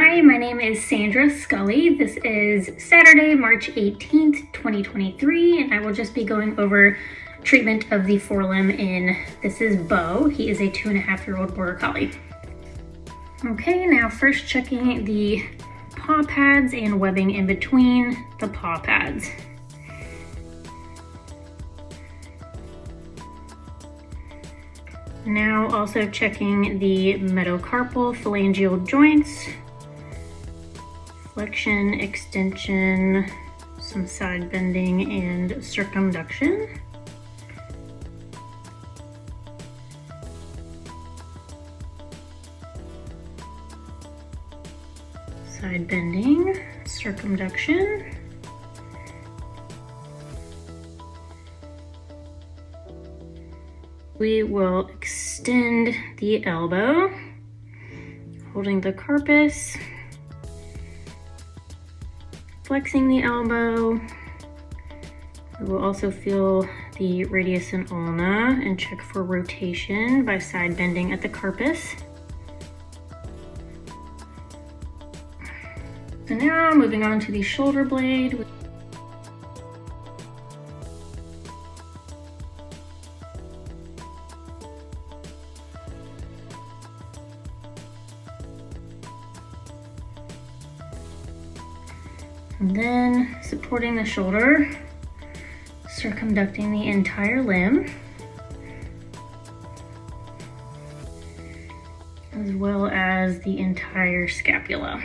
Hi, my name is Sandra Sculli. This is Saturday, March 18th, 2023, and I will just be going over treatment of the forelimb in, this is Bo. He is a 2.5-year-old Border Collie. Okay, now first checking the paw pads and webbing in between the paw pads. Now also checking the metacarpal phalangeal joints, flexion, extension, some side bending, and circumduction. Side bending, circumduction. We will extend the elbow, holding the carpus, flexing the elbow. We will also feel the radius and ulna and check for rotation by side bending at the carpus. So now moving on to the shoulder blade. And then supporting the shoulder, circumducting the entire limb, as well as the entire scapula.